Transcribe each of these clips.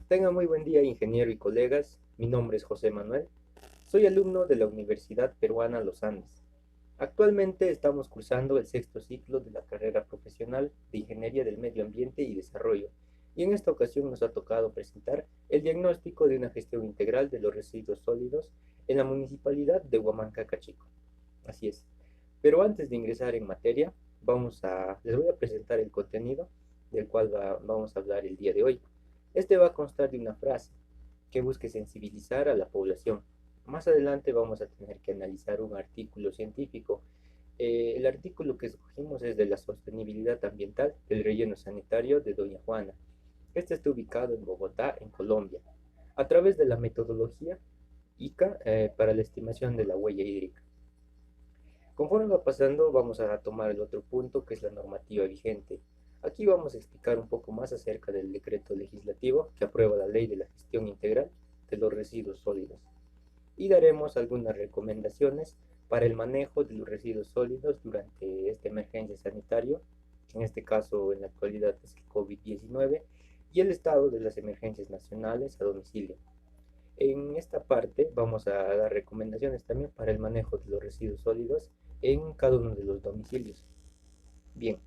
Tenga muy buen día, ingeniero y colegas. Mi nombre es José Manuel. Soy alumno de la Universidad Peruana Los Andes. Actualmente estamos cursando el sexto ciclo de la carrera profesional de Ingeniería del Medio Ambiente y Desarrollo, y en esta ocasión nos ha tocado presentar el diagnóstico de una gestión integral de los residuos sólidos en la municipalidad de Huamanca, Cachico. Así es. Pero antes de ingresar en materia, les voy a presentar el contenido del cual vamos a hablar el día de hoy. Este va a constar de una frase que busque sensibilizar a la población. Más adelante vamos a tener que analizar un artículo científico. El artículo que escogimos es de la sostenibilidad ambiental del relleno sanitario de Doña Juana. Este está ubicado en Bogotá, en Colombia, a través de la metodología ICA para la estimación de la huella hídrica. Conforme va pasando, vamos a tomar el otro punto, que es la normativa vigente. Aquí vamos a explicar un poco más acerca del decreto legislativo que aprueba la Ley de la Gestión Integral de los Residuos Sólidos. Y daremos algunas recomendaciones para el manejo de los residuos sólidos durante esta emergencia sanitaria, que en este caso en la actualidad es el COVID-19, y el estado de las emergencias nacionales a domicilio. En esta parte vamos a dar recomendaciones también para el manejo de los residuos sólidos en cada uno de los domicilios. Bien,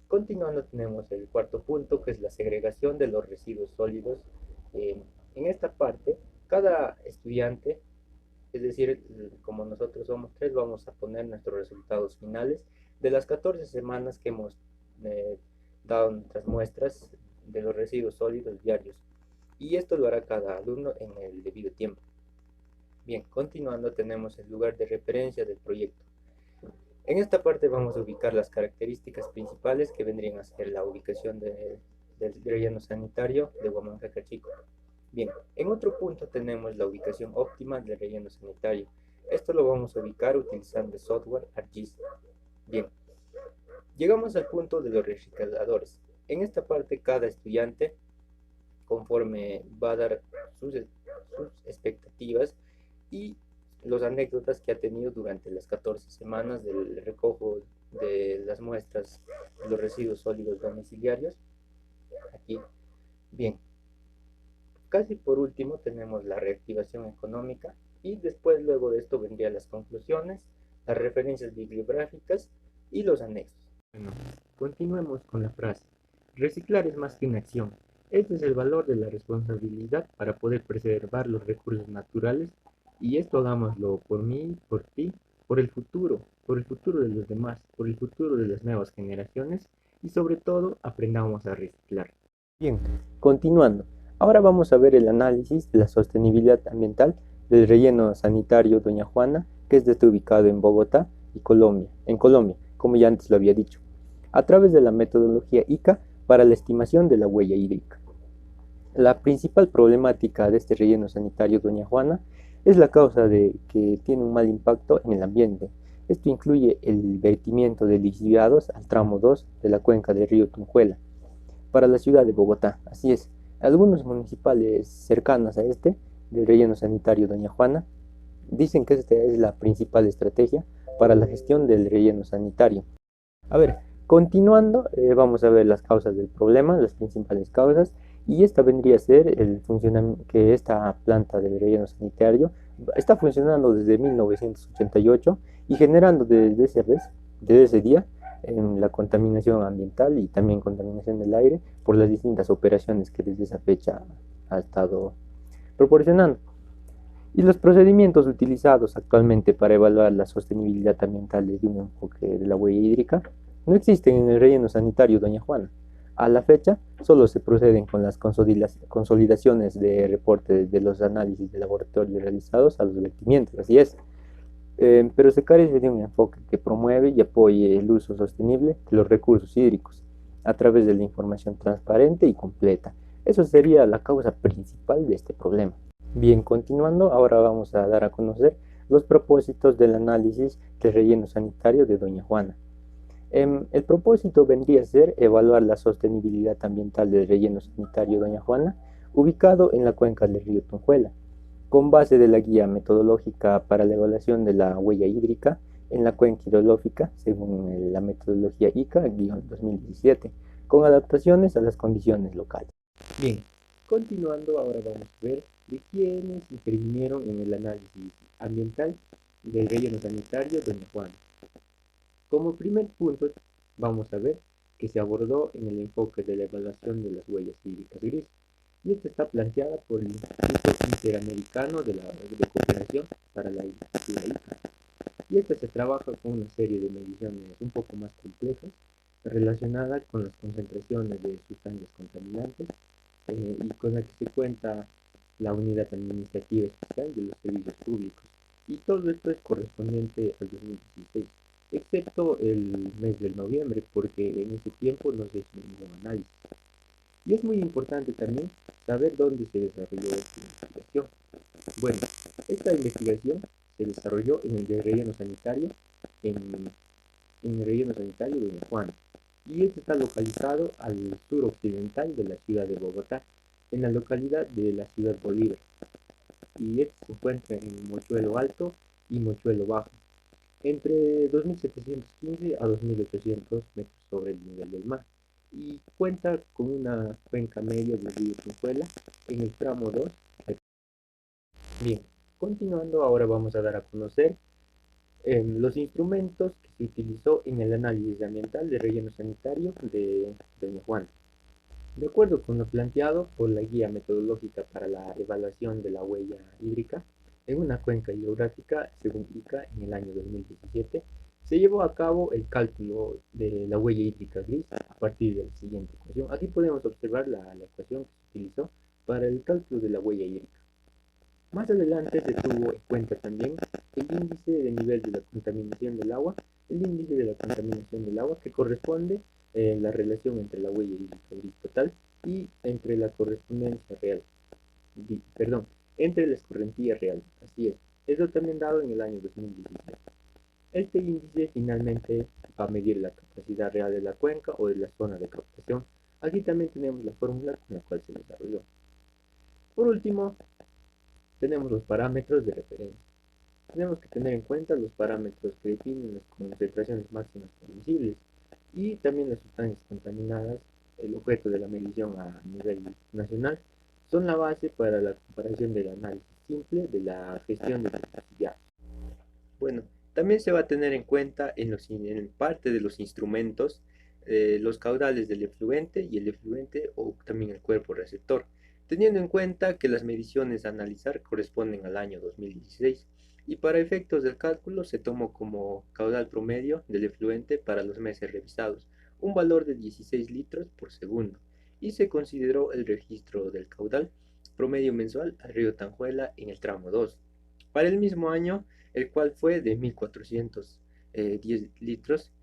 continuando tenemos el cuarto punto, que es la segregación de los residuos sólidos. En esta parte, cada estudiante, es decir, como nosotros somos tres, vamos a poner nuestros resultados finales de las 14 semanas que hemos dado nuestras muestras de los residuos sólidos diarios. Y esto lo hará cada alumno en el debido tiempo. Bien, continuando tenemos el lugar de referencia del proyecto. En esta parte vamos a ubicar las características principales que vendrían a ser la ubicación del relleno sanitario de Huamanca, Cachico. Bien, en otro punto tenemos la ubicación óptima del relleno sanitario. Esto lo vamos a ubicar utilizando el software ArcGIS. Bien, llegamos al punto de los recicladores. En esta parte cada estudiante, conforme va a dar sus expectativas y las anécdotas que ha tenido durante las 14 semanas del recojo de las muestras de los residuos sólidos domiciliarios. Aquí, bien, casi por último tenemos la reactivación económica y después luego de esto vendrían las conclusiones, las referencias bibliográficas y los anexos. Bueno, continuemos con la frase. Reciclar es más que una acción. Este es el valor de la responsabilidad para poder preservar los recursos naturales, y esto hagámoslo por mí, por ti, por el futuro de los demás, por el futuro de las nuevas generaciones, y sobre todo aprendamos a reciclar. Bien, continuando. Ahora vamos a ver el análisis de la sostenibilidad ambiental del relleno sanitario Doña Juana, que está ubicado en Bogotá y en Colombia, como ya antes lo había dicho, a través de la metodología ICA para la estimación de la huella hídrica. La principal problemática de este relleno sanitario Doña Juana es la causa de que tiene un mal impacto en el ambiente. Esto incluye el vertimiento de lixiviados al tramo 2 de la cuenca del río Tunjuela para la ciudad de Bogotá. Así es, algunos municipales cercanos a este, del relleno sanitario Doña Juana, dicen que esta es la principal estrategia para la gestión del relleno sanitario. A ver, continuando, vamos a ver las causas del problema, las principales causas, y esta vendría a ser el funcionamiento que esta planta del relleno sanitario está funcionando desde 1988 y generando desde ese día en la contaminación ambiental y también contaminación del aire por las distintas operaciones que desde esa fecha ha estado proporcionando. Y los procedimientos utilizados actualmente para evaluar la sostenibilidad ambiental desde un enfoque de la huella hídrica no existen en el relleno sanitario Doña Juana. A la fecha, solo se proceden con las consolidaciones de reporte de los análisis de laboratorio realizados a los vertimientos, así es. Pero se carece de un enfoque que promueve y apoye el uso sostenible de los recursos hídricos a través de la información transparente y completa. Eso sería la causa principal de este problema. Bien, continuando, ahora vamos a dar a conocer los propósitos del análisis del relleno sanitario de Doña Juana. El propósito vendría a ser evaluar la sostenibilidad ambiental del relleno sanitario Doña Juana, ubicado en la cuenca del río Tunjuela, con base de la guía metodológica para la evaluación de la huella hídrica en la cuenca hidrológica, según la metodología ICA-2017, con adaptaciones a las condiciones locales. Bien, Continuando, ahora vamos a ver de quiénes intervinieron en el análisis ambiental del relleno sanitario Doña Juana. Como primer punto, vamos a ver que se abordó en el enfoque de la evaluación de las huellas hídricas gris, y esta está planteada por el Instituto Interamericano de Cooperación para la Agricultura ICA. Y esta se trabaja con una serie de mediciones un poco más complejas relacionadas con las concentraciones de sustancias contaminantes y con la que se cuenta la unidad administrativa especial de los servicios públicos. Y todo esto es correspondiente al 2016, excepto el mes de noviembre, porque en ese tiempo no se hizo ningún análisis. Y es muy importante también saber dónde se desarrolló esta investigación. Bueno, esta investigación se desarrolló en el relleno sanitario, en, en el relleno sanitario de Doña Juana, y este está localizado al sur occidental de la ciudad de Bogotá, en la localidad de la ciudad Bolívar, y este se encuentra en Mochuelo Alto y Mochuelo Bajo, entre 2.715 a 2.800 metros sobre el nivel del mar, y cuenta con una cuenca media del río Consuela en el tramo 2. Bien, continuando, ahora vamos a dar a conocer los instrumentos que se utilizó en el análisis ambiental de relleno sanitario de Doña Juana. De acuerdo con lo planteado por la Guía Metodológica para la Evaluación de la Huella Hídrica en una cuenca hidrográfica, según ICA, en el año 2017, se llevó a cabo el cálculo de la huella hídrica gris a partir de la siguiente ecuación. Aquí podemos observar la ecuación que se utilizó para el cálculo de la huella hídrica. Más adelante se tuvo en cuenta también el índice de nivel de la contaminación del agua, el índice de la contaminación del agua que corresponde la relación entre la huella hídrica gris total y entre la correspondencia real, perdón, entre la escorrentía real, así es. Eso también dado en el año 2017. Este índice finalmente va a medir la capacidad real de la cuenca o de la zona de captación. Aquí también tenemos la fórmula con la cual se desarrolló. Por último, tenemos los parámetros de referencia. Tenemos que tener en cuenta los parámetros que definen las concentraciones máximas permisibles y también las sustancias contaminadas, el objeto de la medición a nivel nacional, son la base para la comparación del análisis simple de la gestión de toxicidad. Bueno, también se va a tener en cuenta en parte de los instrumentos los caudales del efluente y el efluente o también el cuerpo receptor, teniendo en cuenta que las mediciones a analizar corresponden al año 2016 y para efectos del cálculo se tomó como caudal promedio del efluente para los meses revisados un valor de 16 litros por segundo y se consideró el registro del caudal promedio mensual al río Tanjuela en el tramo 2. Para el mismo año el cual fue de 1.410 litros.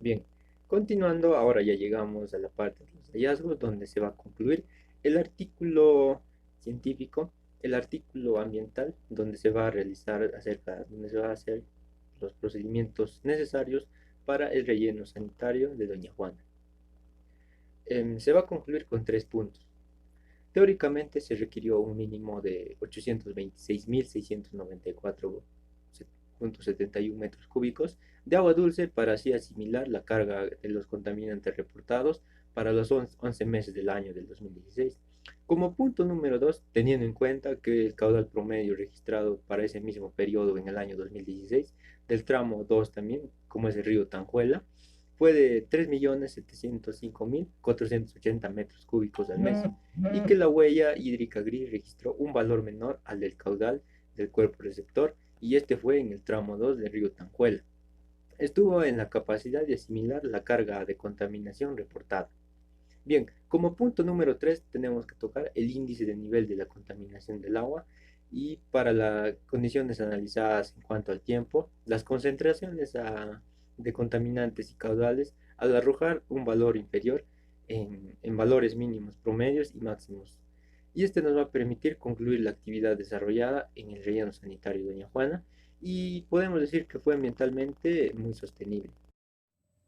Bien, continuando, ahora ya llegamos a la parte de los hallazgos, donde se va a concluir el artículo científico, el artículo ambiental, donde se va a realizar donde se va a hacer los procedimientos necesarios para el relleno sanitario de Doña Juana. Se va a concluir con 3 puntos. Teóricamente se requirió un mínimo de 826.694,71 metros cúbicos de agua dulce para así asimilar la carga de los contaminantes reportados para los 11 meses del año del 2016. Como punto número 2, teniendo en cuenta que el caudal promedio registrado para ese mismo periodo en el año 2016 del tramo 2 también, como es el río Tanjuela, fue de 3.705.480 metros cúbicos al mes y que la huella hídrica gris registró un valor menor al del caudal del cuerpo receptor y este fue en el tramo 2 del río Tanjuela. Estuvo en la capacidad de asimilar la carga de contaminación reportada. Bien, como punto número 3 tenemos que tocar el índice de nivel de la contaminación del agua y para las condiciones analizadas en cuanto al tiempo, las concentraciones de contaminantes y caudales al arrojar un valor inferior en valores mínimos, promedios y máximos. Y este nos va a permitir concluir la actividad desarrollada en el relleno sanitario Doña Juana y podemos decir que fue ambientalmente muy sostenible.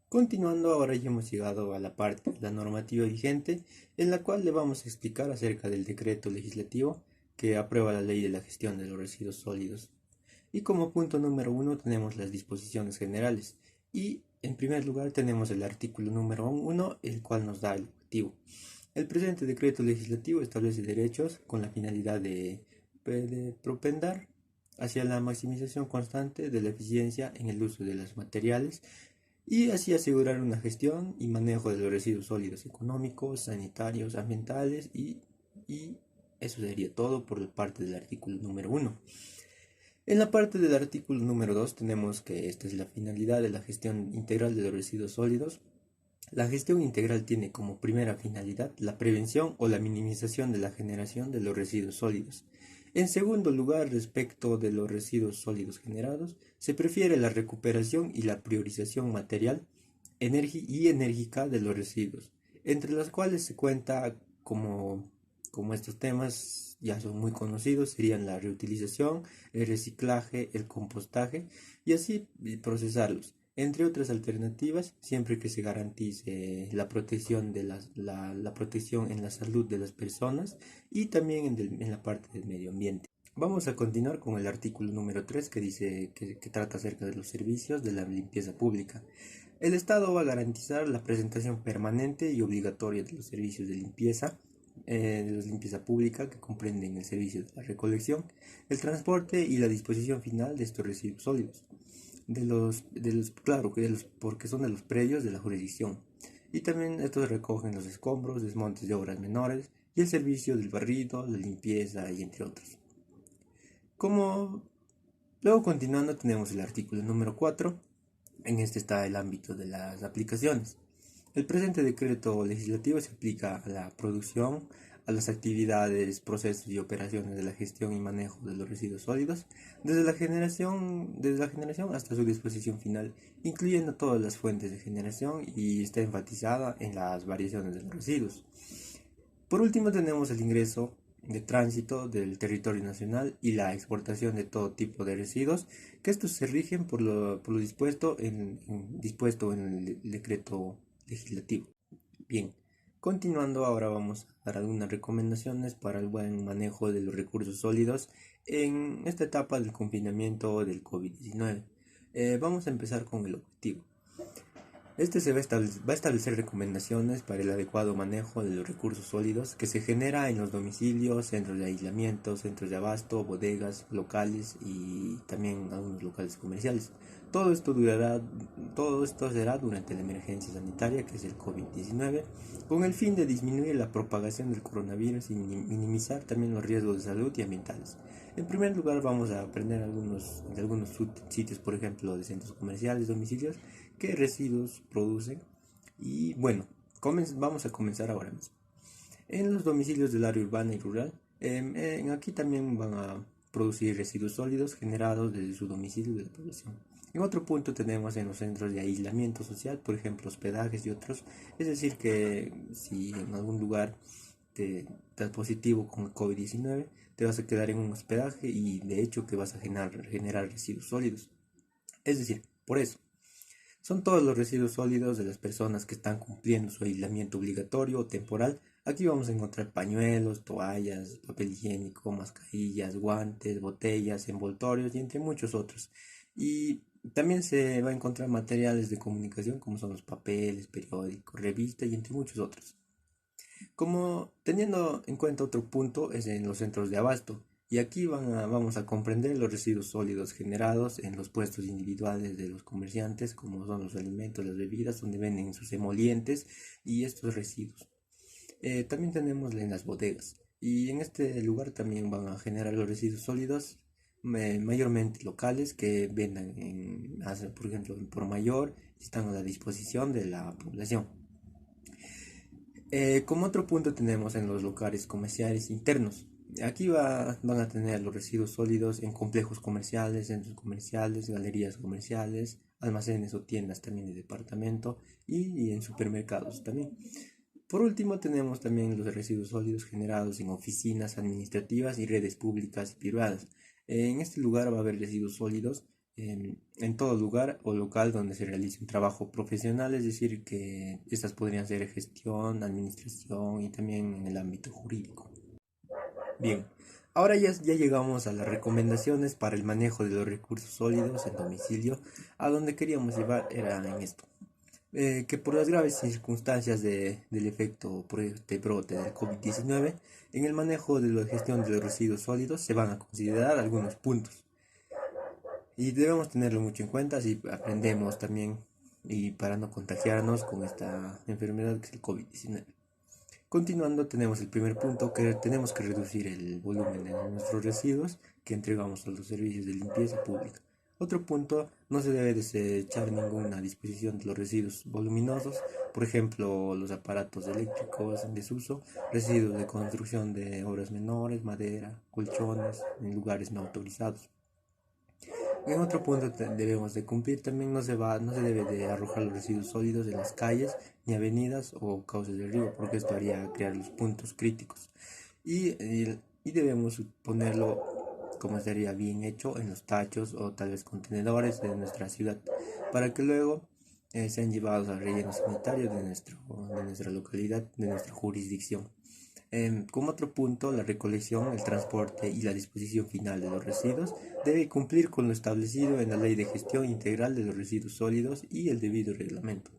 Continuando, ahora ya hemos llegado a la parte de la normativa vigente, en la cual le vamos a explicar acerca del decreto legislativo que aprueba la ley de la gestión de los residuos sólidos. Y como punto número 1 tenemos las disposiciones generales. Y en primer lugar tenemos el artículo número 1, el cual nos da el objetivo. El presente decreto legislativo establece derechos con la finalidad de propendar hacia la maximización constante de la eficiencia en el uso de los materiales y así asegurar una gestión y manejo de los residuos sólidos económicos, sanitarios, ambientales y eso sería todo por parte del artículo número 1. En la parte del artículo número 2 tenemos que esta es la finalidad de la gestión integral de los residuos sólidos. La gestión integral tiene como primera finalidad la prevención o la minimización de la generación de los residuos sólidos. En segundo lugar, respecto de los residuos sólidos generados, se prefiere la recuperación y la priorización material y enérgica de los residuos, entre los cuales se cuenta como estos temas ya son muy conocidos, serían la reutilización, el reciclaje, el compostaje y así procesarlos entre otras alternativas, siempre que se garantice la protección, la protección en la salud de las personas y también en la parte del medio ambiente. Vamos a continuar con el artículo número 3 que dice que trata acerca de los servicios de la limpieza pública. El Estado va a garantizar la presentación permanente y obligatoria de los servicios de la limpieza pública que comprenden el servicio de la recolección, el transporte y la disposición final de estos residuos sólidos porque son de los predios de la jurisdicción. Y también estos recogen los escombros, desmontes de obras menores y el servicio del barrido, la limpieza y entre otros. Luego continuando tenemos el artículo número 4. En este está el ámbito de las aplicaciones. El presente decreto legislativo se aplica a la producción, a las actividades, procesos y operaciones de la gestión y manejo de los residuos sólidos, desde la generación hasta su disposición final, incluyendo todas las fuentes de generación y está enfatizada en las variaciones de los residuos. Por último tenemos el ingreso de tránsito del territorio nacional y la exportación de todo tipo de residuos, que estos se rigen por lo dispuesto dispuesto en el decreto legislativo. Bien, continuando ahora vamos a dar algunas recomendaciones para el buen manejo de los recursos sólidos en esta etapa del confinamiento del COVID-19. Vamos a empezar con el objetivo. Este va a establecer recomendaciones para el adecuado manejo de los recursos sólidos que se genera en los domicilios, centros de aislamiento, centros de abasto, bodegas, locales y también algunos locales comerciales. Todo esto será durante la emergencia sanitaria que es el COVID-19, con el fin de disminuir la propagación del coronavirus y minimizar también los riesgos de salud y ambientales. En primer lugar vamos a aprender de algunos sitios, por ejemplo, de centros comerciales, domicilios, qué residuos producen. Y bueno, vamos a comenzar ahora mismo. En los domicilios del área urbana y rural, aquí también van a producir residuos sólidos generados desde su domicilio de la población. En otro punto tenemos en los centros de aislamiento social, por ejemplo, hospedajes y otros. Es decir, que si en algún lugar te das positivo con el COVID-19, te vas a quedar en un hospedaje y de hecho que vas a generar residuos sólidos. Es decir, por eso, son todos los residuos sólidos de las personas que están cumpliendo su aislamiento obligatorio o temporal. Aquí vamos a encontrar pañuelos, toallas, papel higiénico, mascarillas, guantes, botellas, envoltorios y entre muchos otros. Y también se va a encontrar materiales de comunicación como son los papeles, periódicos, revistas y entre muchos otros. Como teniendo en cuenta otro punto es en los centros de abasto. Y aquí vamos a comprender los residuos sólidos generados en los puestos individuales de los comerciantes, como son los alimentos, las bebidas, donde venden sus emolientes y estos residuos. También tenemos en las bodegas. Y en este lugar también van a generar los residuos sólidos, mayormente locales, que vendan, por ejemplo, por mayor, están a la disposición de la población. Como otro punto tenemos en los locales comerciales internos. Aquí van a tener los residuos sólidos en complejos comerciales, centros comerciales, galerías comerciales, almacenes o tiendas también de departamento y en supermercados también. Por último tenemos también los residuos sólidos generados en oficinas administrativas y redes públicas y privadas. En este lugar va a haber residuos sólidos en todo lugar o local donde se realice un trabajo profesional, es decir, que estas podrían ser gestión, administración y también en el ámbito jurídico. Bien, ahora ya llegamos a las recomendaciones para el manejo de los recursos sólidos en domicilio. A donde queríamos llevar era en esto. que por las graves circunstancias del efecto por este brote del COVID-19, en el manejo de la gestión de los residuos sólidos se van a considerar algunos puntos. Y debemos tenerlo mucho en cuenta si aprendemos también y para no contagiarnos con esta enfermedad que es el COVID-19. Continuando, tenemos el primer punto, que tenemos que reducir el volumen de nuestros residuos que entregamos a los servicios de limpieza pública. Otro punto, no se debe desechar ninguna disposición de los residuos voluminosos, por ejemplo, los aparatos eléctricos en desuso, residuos de construcción de obras menores, madera, colchones, en lugares no autorizados. En otro punto debemos de cumplir también no se debe de arrojar los residuos sólidos en las calles ni avenidas o cauces del río porque esto haría crear los puntos críticos y debemos ponerlo como estaría bien hecho en los tachos o tal vez contenedores de nuestra ciudad para que luego sean llevados al relleno sanitario de nuestra localidad, de nuestra jurisdicción. Como otro punto, la recolección, el transporte y la disposición final de los residuos debe cumplir con lo establecido en la Ley de Gestión Integral de los Residuos Sólidos y el debido reglamento.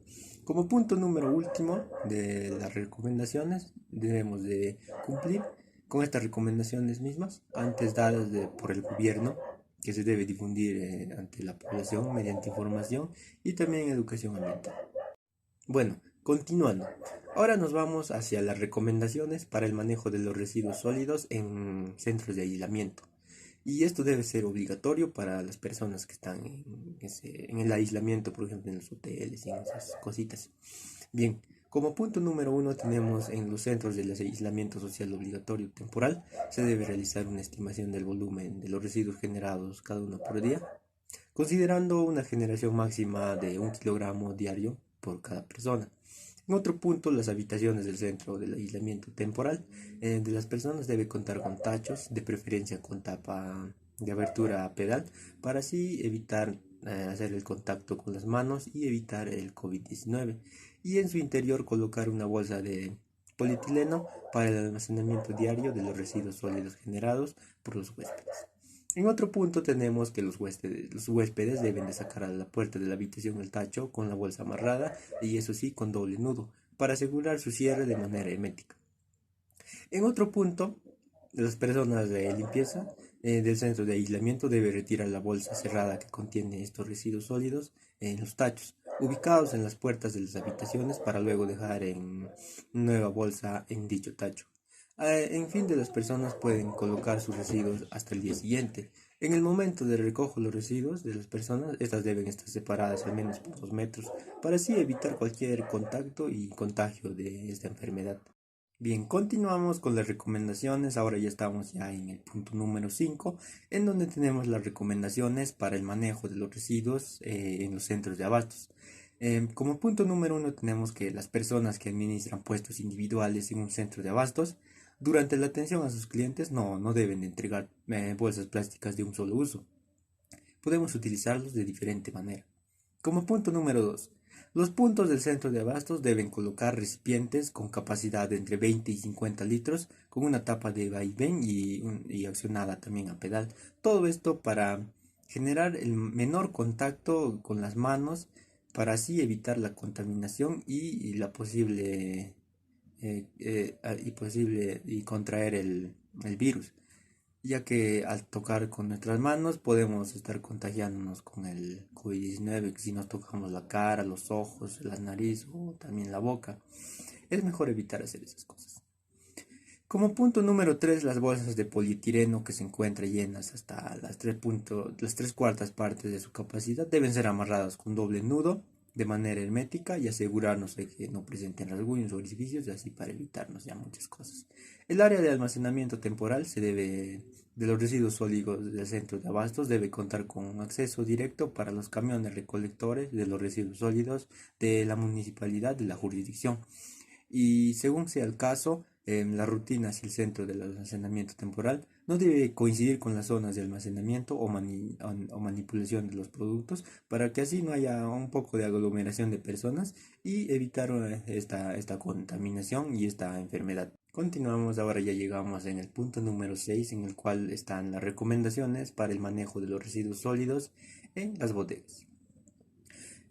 Como punto número último de las recomendaciones, debemos de cumplir con estas recomendaciones mismas, antes dadas por el gobierno, que se debe difundir ante la población mediante información y también educación ambiental. Bueno, continuando. Ahora nos vamos hacia las recomendaciones para el manejo de los residuos sólidos en centros de aislamiento. Y esto debe ser obligatorio para las personas que están en el aislamiento, por ejemplo, en los hoteles y en esas cositas. Bien, como punto número uno tenemos en los centros de aislamiento social obligatorio temporal, se debe realizar una estimación del volumen de los residuos generados cada uno por día, considerando una generación máxima de 1 kilogramo diario por cada persona. En otro punto, las habitaciones del centro del aislamiento temporal de las personas debe contar con tachos, de preferencia con tapa de abertura a pedal, para así evitar hacer el contacto con las manos y evitar el COVID-19. Y en su interior colocar una bolsa de polietileno para el almacenamiento diario de los residuos sólidos generados por los huéspedes. En otro punto tenemos que los huéspedes deben de sacar a la puerta de la habitación el tacho con la bolsa amarrada y eso sí con doble nudo para asegurar su cierre de manera hermética. En otro punto, las personas de limpieza del centro de aislamiento deben retirar la bolsa cerrada que contiene estos residuos sólidos en los tachos, ubicados en las puertas de las habitaciones para luego dejar en nueva bolsa en dicho tacho. En fin, de las personas pueden colocar sus residuos hasta el día siguiente. En el momento de recojo los residuos de las personas, estas deben estar separadas al menos por 2 metros para así evitar cualquier contacto y contagio de esta enfermedad. Bien, continuamos con las recomendaciones. Ahora ya estamos ya en el punto número 5, en donde tenemos las recomendaciones para el manejo de los residuos en los centros de abastos. Como punto número 1 tenemos que las personas que administran puestos individuales en un centro de abastos, durante la atención a sus clientes no deben entregar bolsas plásticas de un solo uso. Podemos utilizarlos de diferente manera. Como punto número 2, los puntos del centro de abastos deben colocar recipientes con capacidad de entre 20 y 50 litros con una tapa de vaivén y accionada también a pedal. Todo esto para generar el menor contacto con las manos para así evitar la contaminación y la posible y contraer el virus, ya que al tocar con nuestras manos podemos estar contagiándonos con el COVID-19 si nos tocamos la cara, los ojos, la nariz o también la boca. Es mejor evitar hacer esas cosas. Como punto número 3, las bolsas de polietileno que se encuentran llenas hasta las 3/4 partes de su capacidad deben ser amarradas con doble nudo de manera hermética y asegurarnos de que no presenten rasguños o orificios, y así para evitarnos ya muchas cosas. El área de almacenamiento temporal de los residuos sólidos del centro de abastos debe contar con acceso directo para los camiones recolectores de los residuos sólidos de la municipalidad de la jurisdicción y según sea el caso, la rutina hacia el centro del almacenamiento temporal no debe coincidir con las zonas de almacenamiento o manipulación de los productos para que así no haya un poco de aglomeración de personas y evitar esta contaminación y esta enfermedad. Continuamos, ahora ya llegamos en el punto número 6 en el cual están las recomendaciones para el manejo de los residuos sólidos en las bodegas.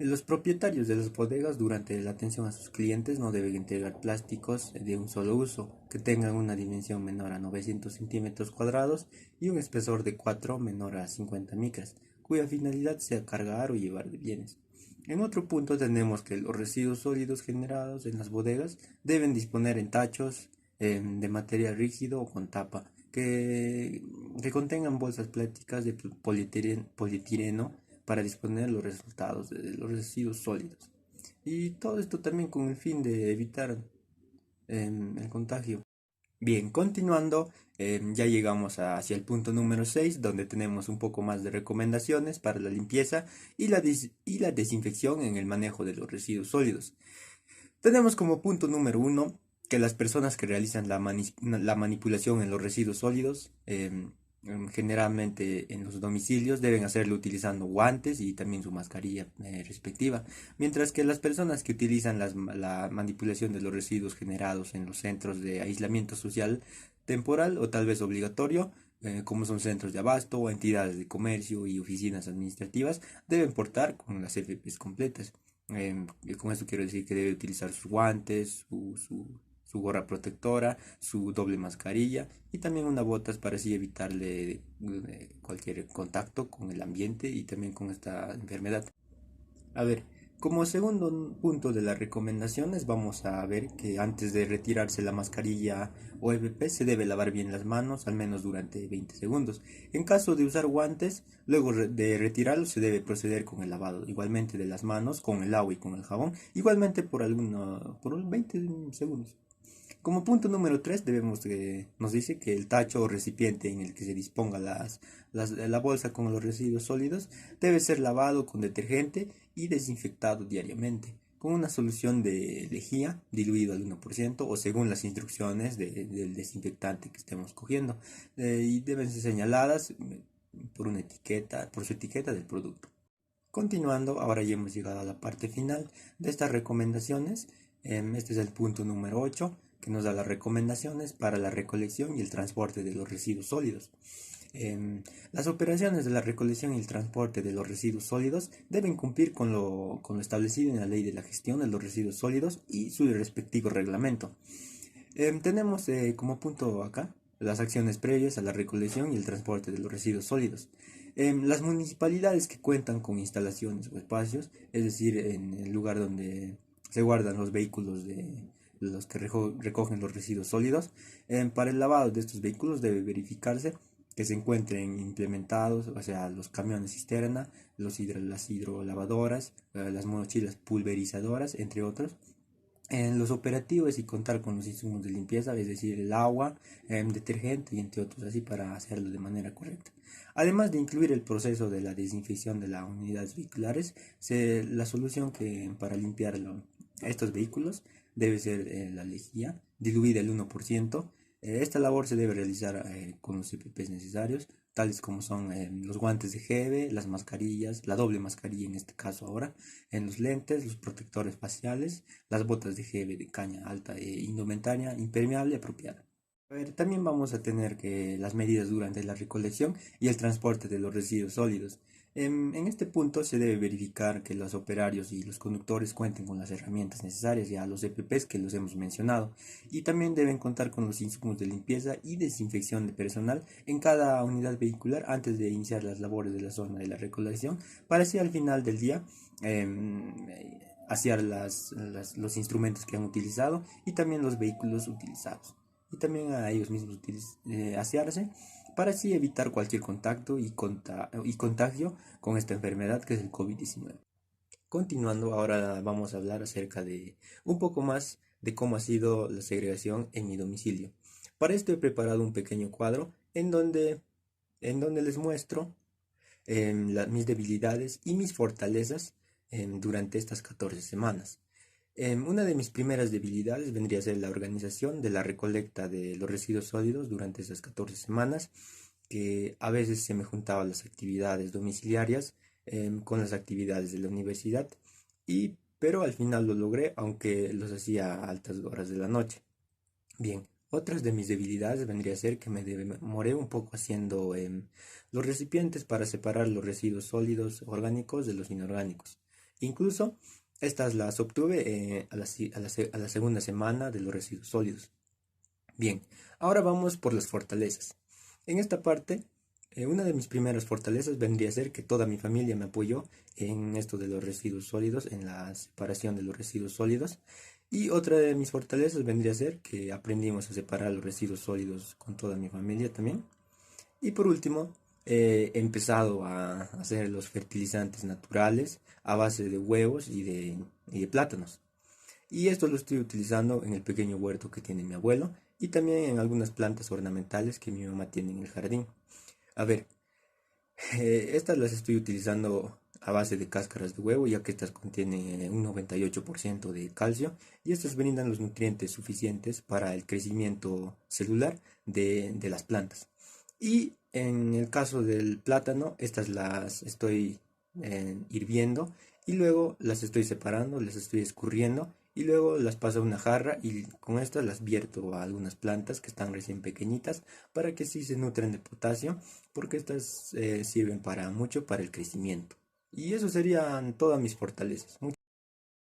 Los propietarios de las bodegas durante la atención a sus clientes no deben entregar plásticos de un solo uso que tengan una dimensión menor a 900 centímetros cuadrados y un espesor de 4 menor a 50 micras, cuya finalidad sea cargar o llevar de bienes. En otro punto tenemos que los residuos sólidos generados en las bodegas deben disponer en tachos de material rígido o con tapa que contengan bolsas plásticas de polietileno para disponer los resultados de los residuos sólidos. Y todo esto también con el fin de evitar el contagio. Bien, continuando, ya llegamos hacia el punto número 6, donde tenemos un poco más de recomendaciones para la limpieza y la desinfección en el manejo de los residuos sólidos. Tenemos como punto número 1 que las personas que realizan la manipulación en los residuos sólidos, generalmente en los domicilios, deben hacerlo utilizando guantes y también su mascarilla respectiva, mientras que las personas que utilizan la manipulación de los residuos generados en los centros de aislamiento social temporal o tal vez obligatorio, como son centros de abasto o entidades de comercio y oficinas administrativas, deben portar con las FPs completas. Con esto quiero decir que debe utilizar sus guantes, su gorra protectora, su doble mascarilla y también unas botas para así evitarle cualquier contacto con el ambiente y también con esta enfermedad. A ver, como segundo punto de las recomendaciones, vamos a ver que antes de retirarse la mascarilla o EPP se debe lavar bien las manos, al menos durante 20 segundos. En caso de usar guantes, luego de retirarlos se debe proceder con el lavado, igualmente de las manos, con el agua y con el jabón, igualmente por 20 segundos. Como punto número 3 nos dice que el tacho o recipiente en el que se disponga la bolsa con los residuos sólidos debe ser lavado con detergente y desinfectado diariamente con una solución de lejía diluido al 1% o según las instrucciones del desinfectante que estemos cogiendo, y deben ser señaladas por su etiqueta del producto. Continuando, ahora ya hemos llegado a la parte final de estas recomendaciones. Este es el punto número 8 que nos da las recomendaciones para la recolección y el transporte de los residuos sólidos. Las operaciones de la recolección y el transporte de los residuos sólidos deben cumplir con lo establecido en la Ley de la Gestión de los Residuos Sólidos y su respectivo reglamento. Tenemos como punto acá las acciones previas a la recolección y el transporte de los residuos sólidos. Las municipalidades que cuentan con instalaciones o espacios, es decir, en el lugar donde se guardan los vehículos de los que recogen los residuos sólidos, para el lavado de estos vehículos debe verificarse que se encuentren implementados, o sea, los camiones cisterna, las hidrolavadoras, las mochilas pulverizadoras, entre otros en los operativos y contar con los insumos de limpieza, es decir, el agua, detergente y entre otros, así para hacerlo de manera correcta. Además de incluir el proceso de la desinfección de las unidades vehiculares, la solución para limpiar estos vehículos debe ser la lejía, diluida el 1%. Esta labor se debe realizar con los EPPs necesarios, tales como son los guantes de Geve, las mascarillas, la doble mascarilla en este caso ahora, en los lentes, los protectores faciales, las botas de Geve de caña alta e indumentaria impermeable apropiada. A ver, también vamos a tener que las medidas durante la recolección y el transporte de los residuos sólidos. En este punto se debe verificar que los operarios y los conductores cuenten con las herramientas necesarias, ya los EPPs que los hemos mencionado, y también deben contar con los insumos de limpieza y desinfección de personal en cada unidad vehicular antes de iniciar las labores de la zona de la recolección, para así al final del día asear los instrumentos que han utilizado y también los vehículos utilizados y también a ellos mismos asearse para así evitar cualquier contacto y contagio con esta enfermedad que es el COVID-19. Continuando, ahora vamos a hablar acerca de un poco más de cómo ha sido la segregación en mi domicilio. Para esto he preparado un pequeño cuadro en donde les muestro mis debilidades y mis fortalezas durante estas 14 semanas. Una de mis primeras debilidades vendría a ser la organización de la recolecta de los residuos sólidos durante esas 14 semanas, que a veces se me juntaban las actividades domiciliarias con las actividades de la universidad, pero al final lo logré, aunque los hacía a altas horas de la noche. Bien, otras de mis debilidades vendría a ser que me demoré un poco haciendo los recipientes para separar los residuos sólidos orgánicos de los inorgánicos. Incluso estas las obtuve a la segunda semana de los residuos sólidos. Bien, ahora vamos por las fortalezas. En esta parte, una de mis primeras fortalezas vendría a ser que toda mi familia me apoyó en esto de los residuos sólidos, en la separación de los residuos sólidos. Y otra de mis fortalezas vendría a ser que aprendimos a separar los residuos sólidos con toda mi familia también. Y por último, he empezado a hacer los fertilizantes naturales a base de huevos y de plátanos. Y esto lo estoy utilizando en el pequeño huerto que tiene mi abuelo y también en algunas plantas ornamentales que mi mamá tiene en el jardín. A ver, estas las estoy utilizando a base de cáscaras de huevo, ya que estas contienen un 98% de calcio y estas brindan los nutrientes suficientes para el crecimiento celular de las plantas. Y en el caso del plátano, estas las estoy hirviendo y luego las estoy separando, las estoy escurriendo y luego las paso a una jarra y con estas las vierto a algunas plantas que están recién pequeñitas para que sí se nutran de potasio, porque estas sirven para mucho para el crecimiento. Y eso serían todas mis fortalezas.